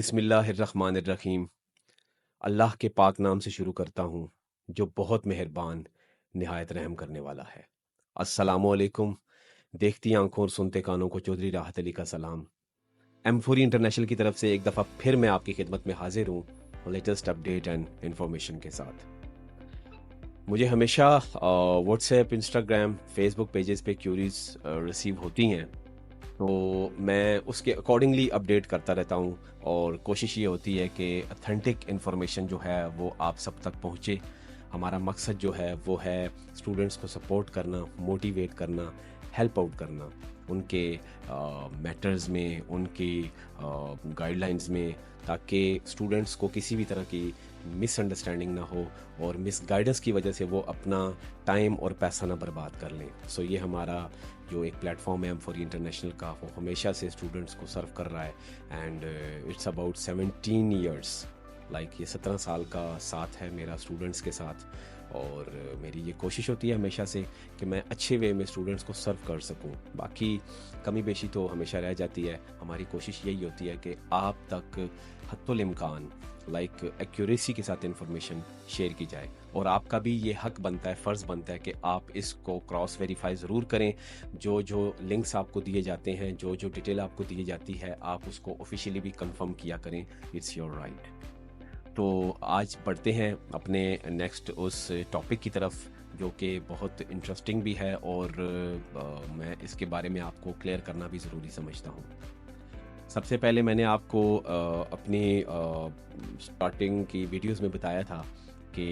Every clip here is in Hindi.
बिस्मिल्लाहिर्रहमानिर्रहीम। अल्लाह के पाक नाम से शुरू करता हूँ जो बहुत मेहरबान निहायत रहम करने वाला है। अस्सलामुअलैकुम। देखती आंखों और सुनते कानों को चौधरी राहत अली का सलाम। एम4 इंटरनेशनल की तरफ से एक दफ़ा फिर मैं आपकी खिदमत में हाजिर हूँ लेटेस्ट अपडेट एंड इंफॉर्मेशन के साथ। मुझे हमेशा व्हाट्सएप, इंस्टाग्राम, फेसबुक पेजेस पे क्यूरीज रिसीव होती हैं, तो मैं उसके अकॉर्डिंगली अपडेट करता रहता हूँ और कोशिश ये होती है कि ऑथेंटिक इन्फॉर्मेशन जो है वो आप सब तक पहुँचे। हमारा मकसद जो है वो है स्टूडेंट्स को सपोर्ट करना, मोटिवेट करना, हेल्प आउट करना उनके मैटर्स में, उनकी गाइडलाइंस में, ताकि स्टूडेंट्स को किसी भी तरह की मिसअंडरस्टैंडिंग ना हो और मिस गाइडेंस की वजह से वो अपना टाइम और पैसा ना बर्बाद कर लें। सो ये हमारा जो एक प्लेटफॉर्म है एम4 इंटरनेशनल का, वो हमेशा से स्टूडेंट्स को सर्व कर रहा है and it's about 17 years. Like ये 17 साल का साथ है मेरा स्टूडेंट्स के साथ, और मेरी ये कोशिश होती है हमेशा से कि मैं अच्छे वे में स्टूडेंट्स को सर्व कर सकूं। बाकी कमी बेशी तो हमेशा रह जाती है। हमारी कोशिश यही होती है कि आप तक हत्तुल इम्कान लाइक एक्यूरेसी के साथ इन्फॉर्मेशन शेयर की जाए, और आपका भी ये हक बनता है, फ़र्ज़ बनता है कि आप इसको क्रॉस वेरीफाई ज़रूर करें। जो जो लिंक्स आपको दिए जाते हैं, जो जो डिटेल आपको दी जाती है, आप उसको ऑफिशियली भी कंफर्म किया करें। It's your right. तो आज बढ़ते हैं अपने नेक्स्ट उस टॉपिक की तरफ जो कि बहुत इंटरेस्टिंग भी है, और मैं इसके बारे में आपको क्लियर करना भी ज़रूरी समझता हूँ। सबसे पहले मैंने आपको अपनी स्टार्टिंग की वीडियोस में बताया था कि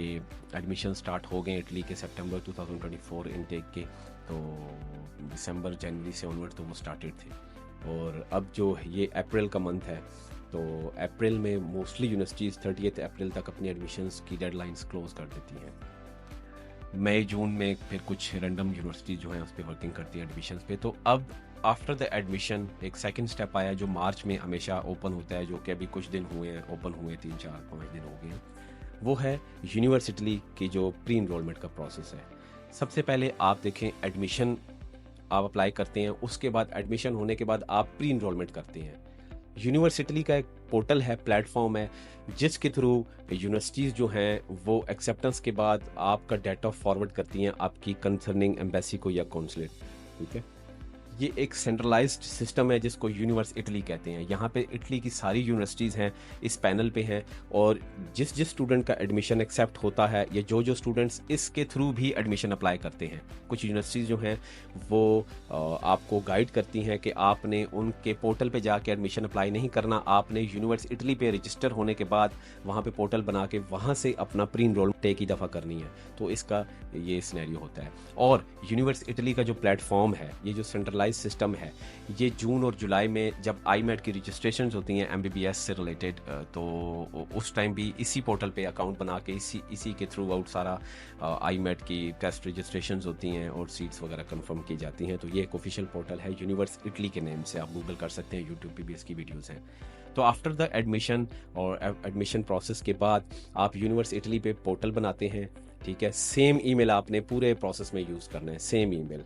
एडमिशन स्टार्ट हो गए इटली के सितंबर 2024 इनटेक के, तो दिसंबर जनवरी से ऑनवर्ड तो वो स्टार्टेड थे, और अब जो ये अप्रैल का मंथ है, तो अप्रैल में मोस्टली यूनिवर्सिटीज़ 30 अप्रैल तक अपनी एडमिशन्स की डेडलाइंस क्लोज कर देती हैं। मई जून में फिर कुछ रैंडम यूनिवर्सिटी जो हैं उस पर वर्किंग करती है एडमिशन्स पे। तो अब आफ्टर द एडमिशन एक सेकंड स्टेप आया जो मार्च में हमेशा ओपन होता है, जो कि अभी कुछ दिन हुए हैं ओपन हुए, 3 4 5 दिन हो गए हैं। वो है यूनिवर्सिटी की जो प्री इनरोलमेंट का प्रोसेस है। सबसे पहले आप देखें, एडमिशन आप अप्लाई करते हैं, उसके बाद एडमिशन होने के बाद आप प्री इनरोलमेंट करते हैं। यूनिवर्सिटी का एक पोर्टल है, प्लेटफॉर्म है, जिसके थ्रू यूनिवर्सिटीज़ जो हैं वो एक्सेप्टेंस के बाद आपका डाटा फॉरवर्ड करती हैं आपकी कंसर्निंग एम्बेसी को या कौंसलेट। ठीक है, ये एक सेंट्रलाइज्ड सिस्टम है जिसको यूनिवर्स इटली कहते हैं। यहाँ पे इटली की सारी यूनिवर्सिटीज़ हैं, इस पैनल पे हैं, और जिस जिस स्टूडेंट का एडमिशन एक्सेप्ट होता है, या जो जो स्टूडेंट्स इसके थ्रू भी एडमिशन अप्लाई करते हैं, कुछ यूनिवर्सिटीज़ जो हैं वो आपको गाइड करती हैं कि आपने उनके पोर्टल पे जाके एडमिशन अप्लाई नहीं करना, आपने यूनिवर्स इटली पे रजिस्टर होने के बाद वहाँ पे पोर्टल बना के वहाँ से अपना प्री इनरोलमेंट एक ही दफ़ा करनी है। तो इसका ये सिनेरियो होता है। और यूनिवर्स इटली का जो प्लेटफॉर्म है, ये जो सेंट्रलाइज सिस्टम है, ये जून और जुलाई में जब आईमेट की रजिस्ट्रेशन होती हैं एमबीबीएस से रिलेटेड, तो उस टाइम भी इसी पोर्टल पे अकाउंट बना के इसी के थ्रू आउट सारा आईमेट की टेस्ट रजिस्ट्रेशन होती हैं और सीट्स वगैरह कंफर्म की जाती हैं। तो ये एक ऑफिशियल पोर्टल है यूनिवर्स इटली के नेम से, आप गूगल कर सकते हैं, यूट्यूब पे भी इसकी वीडियोज़ हैं। तो आफ्टर द एडमिशन और एडमिशन प्रोसेस के बाद आप यूनिवर्स इटली पे पोर्टल बनाते हैं। ठीक है, सेम ईमेल आपने पूरे प्रोसेस में यूज़ करना है, same email.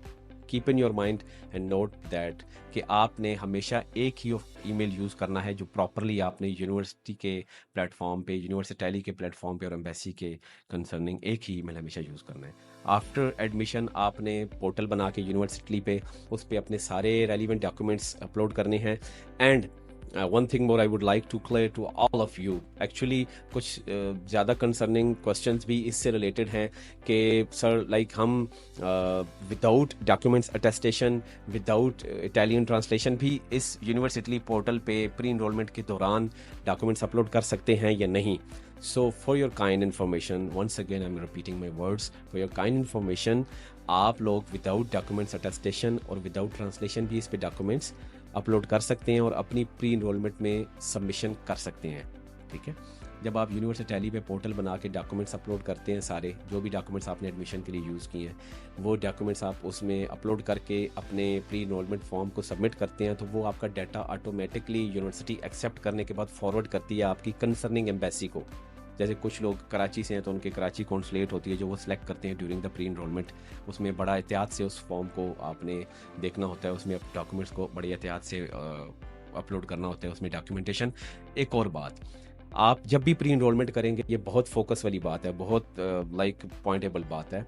Keep in your mind and note that कि आपने हमेशा एक ही ईमेल यूज़ करना है जो प्रॉपरली आपने यूनिवर्सिटी के प्लेटफॉर्म पे, यूनिवर्सिटी के प्लेटफॉर्म पे और एम्बेसी के कंसर्निंग एक ही ईमेल हमेशा यूज़ करना है। आफ्टर एडमिशन आपने पोर्टल बना के यूनिवर्सिटी पे उस पर अपने सारे रेलिवेंट डॉक्यूमेंट्स अपलोड करने हैं। And one thing more I would like to clear to all of you, actually कुछ ज़्यादा कंसर्निंग क्वेश्चंस भी इससे रिलेटेड हैं कि सर लाइक हम without documents attestation, without Italian translation भी इस यूनिवर्सिटी पोर्टल पे प्री इनरोलमेंट के दौरान डॉक्यूमेंट्स अपलोड कर सकते हैं या नहीं। So for your kind information, once again I am repeating my words, for your kind information, आप लोग विदाउट डॉक्यूमेंट्स अटेस्टेशन और विदाउट ट्रांसलेशन भी इस पे डॉक्यूमेंट्स अपलोड कर सकते हैं और अपनी प्री इनरोलमेंट में सबमिशन कर सकते हैं। ठीक है, जब आप यूनिवर्सिटी पे पोर्टल बना के डॉक्यूमेंट्स अपलोड करते हैं, सारे जो भी डॉक्यूमेंट्स आपने एडमिशन के लिए यूज़ किए हैं, वो डॉक्यूमेंट्स आप उसमें अपलोड करके अपने प्री इनरोलमेंट फॉर्म को सबमिट करते हैं, तो वो आपका डाटा ऑटोमेटिकली यूनिवर्सिटी एक्सेप्ट करने के बाद फॉरवर्ड करती है आपकी कंसर्निंग एम्बेसी को। जैसे कुछ लोग कराची से हैं तो उनके कराची कॉन्सुलेट होती है जो वो सिलेक्ट करते हैं ड्यूरिंग द प्री इनरोलमेंट। उसमें बड़ा एहतियात से उस फॉर्म को आपने देखना होता है, उसमें डॉक्यूमेंट्स को बड़ी एहतियात से अपलोड करना होता है उसमें डॉक्यूमेंटेशन। एक और बात, आप जब भी प्री इनरोलमेंट करेंगे, ये बहुत फोकस वाली बात है, बहुत लाइक पॉइंटेबल बात है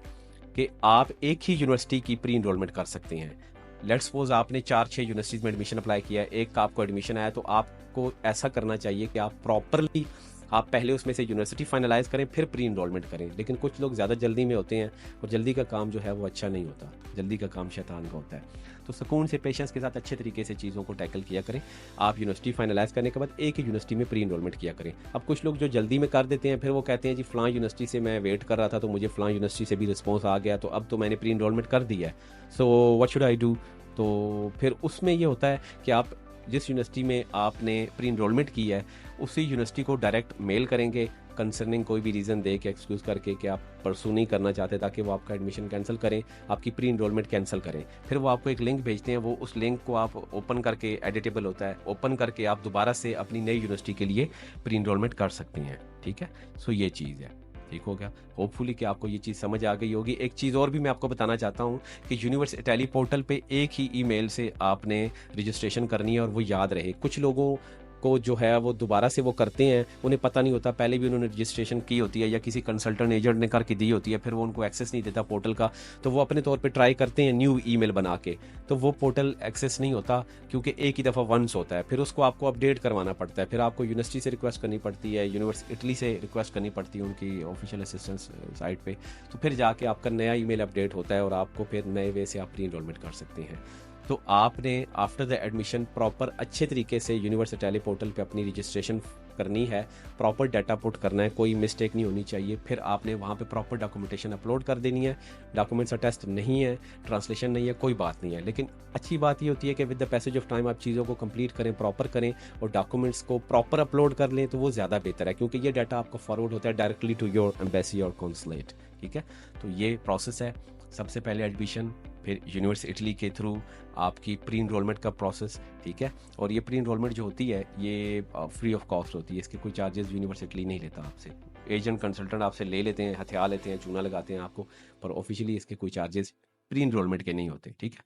कि आप एक ही यूनिवर्सिटी की प्री इनरोलमेंट कर सकते हैं। लेट्स सपोज आपने 4-6 यूनिवर्सिटीज में एडमिशन अप्लाई किया है, एक का आपको एडमिशन आया, तो आपको ऐसा करना चाहिए कि आप प्रॉपरली आप पहले उसमें से यूनिवर्सिटी फाइनलाइज करें, फिर प्री इनरोलमेंट करें। लेकिन कुछ लोग ज़्यादा जल्दी में होते हैं और जल्दी का काम जो है वो अच्छा नहीं होता, जल्दी का काम शैतान का होता है। तो सुकून से, पेशेंस के साथ अच्छे तरीके से चीज़ों को टैकल किया करें। आप यूनिवर्सिटी फाइनलाइज करने के बाद एक ही यूनिवर्सिटी में प्री इनरोलमेंट किया करें। अब कुछ लोग जो जल्दी में कर देते हैं, फिर वो कहते हैं जी फ़लाँ यूनिवर्सिटी से मैं वेट कर रहा था, तो मुझे फ़लाँ यूनिवर्सिटी से भी रिस्पॉन्स आ गया, तो अब तो मैंने प्री इनरोलमेंट कर दिया है, so what should I do. तो फिर उसमें ये होता है कि आप जिस यूनिवर्सिटी में आपने प्री इनरोलमेंट की है, उसी यूनिवर्सिटी को डायरेक्ट मेल करेंगे कंसर्निंग कोई भी रीज़न दे के, एक्सक्यूज़ करके कि आप परसू नहीं करना चाहते, ताकि वो आपका एडमिशन कैंसिल करें, आपकी प्री इनरोलमेंट कैंसिल करें। फिर वो आपको एक लिंक भेजते हैं, वो उस लिंक को आप ओपन करके, एडिटेबल होता है, ओपन करके आप दोबारा से अपनी नई यूनिवर्सिटी के लिए प्री इनरोलमेंट कर सकते हैं। ठीक है, सो ये चीज़ है। ठीक हो गया, होपफुली कि आपको ये चीज़ समझ आ गई होगी। एक चीज़ और भी मैं आपको बताना चाहता हूँ कि यूनिवर्सिटी टैली पोर्टल पे एक ही ईमेल से आपने रजिस्ट्रेशन करनी है, और वो याद रहे। कुछ लोगों को जो है वो दोबारा से वो करते हैं, उन्हें पता नहीं होता, पहले भी उन्होंने रजिस्ट्रेशन की होती है या किसी कंसल्टेंट एजेंट ने करके दी होती है, फिर वो उनको एक्सेस नहीं देता पोर्टल का, तो वो अपने तौर पे ट्राई करते हैं न्यू ईमेल बना के, तो वो पोर्टल एक्सेस नहीं होता, क्योंकि एक ही दफ़ा वंस होता है, फिर उसको आपको अपडेट करवाना पड़ता है, फिर आपको यूनिवर्सिटी से रिक्वेस्ट करनी पड़ती है, यूनिवर्सिटी इटली से रिक्वेस्ट करनी पड़ती है उनकी ऑफिशियल असिस्टेंस साइट पे, तो फिर जाके आपका नया ईमेल अपडेट होता है और आपको फिर नए वे से आप प्री इनरोलमेंट कर सकते हैं। तो आपने आफ्टर द एडमिशन प्रॉपर अच्छे तरीके से यूनिवर्सिटी टैली पोर्टल पे अपनी रजिस्ट्रेशन करनी है, प्रॉपर डाटा पुट करना है, कोई मिस्टेक नहीं होनी चाहिए। फिर आपने वहाँ पे प्रॉपर डॉक्यूमेंटेशन अपलोड कर देनी है। डॉक्यूमेंट्स अटेस्ट नहीं है, ट्रांसलेशन नहीं है, कोई बात नहीं है, लेकिन अच्छी बात ये होती है कि with the passage of time आप चीज़ों को कंप्लीट करें, प्रॉपर करें और डॉक्यूमेंट्स को प्रॉपर अपलोड कर लें, तो वो ज़्यादा बेहतर है, क्योंकि ये डाटा आपको फॉरवर्ड होता है डायरेक्टली टू योर एम्बेसी और कॉन्सुलेट। ठीक है, तो ये प्रोसेस है। सबसे पहले एडमिशन, फिर यूनिवर्सिटी इटली के थ्रू आपकी प्री इनरोलमेंट का प्रोसेस। ठीक है, और ये प्री इनरोलमेंट जो होती है ये फ्री ऑफ कॉस्ट होती है, इसके कोई चार्जेस यूनिवर्सिटी इटली नहीं लेता आपसे। एजेंट कंसल्टेंट आपसे ले लेते हैं, हथियार लेते हैं, चूना लगाते हैं आपको, पर ऑफिशियली इसके कोई चार्जेस प्री इनरोलमेंट के नहीं होते। ठीक है,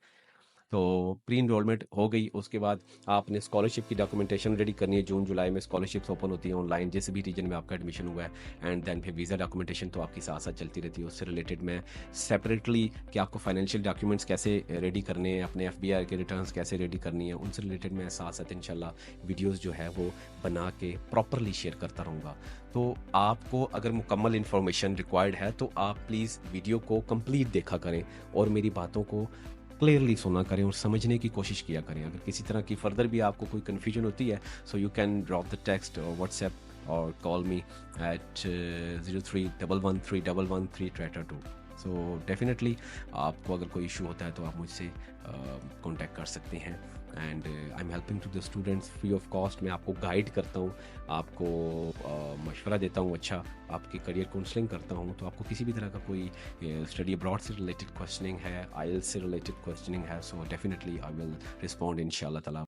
तो प्री इनरोलमेंट हो गई, उसके बाद आपने स्कॉलरशिप की डॉक्यूमेंटेशन रेडी करनी है। जून जुलाई में स्कॉलरशिप्स ओपन होती है ऑनलाइन, जिस भी रीजन में आपका एडमिशन हुआ है, एंड देन फिर वीज़ा डॉक्यूमेंटेशन तो आपकी साथ साथ चलती रहती है। उससे रिलेटेड मैं सेपरेटली कि आपको फाइनेंशियल डॉक्यूमेंट्स कैसे रेडी करने हैं, अपने FBI के रिटर्न्स कैसे रेडी करनी है, उनसे रिलेटेड मैं साथ साथ इंशाल्लाह वीडियोज़ जो है वो बना के प्रॉपरली शेयर करता रहूँगा। तो आपको अगर मुकम्मल इन्फॉर्मेशन रिक्वायर्ड है तो आप प्लीज़ वीडियो को कंप्लीट देखा करें और मेरी बातों को क्लियरली सुना करें और समझने की कोशिश किया करें। अगर किसी तरह की फर्दर भी आपको कोई कन्फ्यूजन होती है, so you can drop the text और व्हाट्सएप और call me at 0311311322। So definitely आपको अगर कोई इशू होता है तो आप मुझसे कांटेक्ट कर सकते हैं, and I am helping to the students free of cost. मैं आपको गाइड करता हूँ, आपको मशवरा देता हूँ, अच्छा आपकी करियर काउंसलिंग करता हूँ। तो आपको किसी भी तरह का कोई स्टडी अब्रॉड से रिलेटेड क्वेश्चनिंग है, IELTS से रिलेटेड क्वेश्चनिंग है, so definitely I will respond इंशाल्लाह ताला।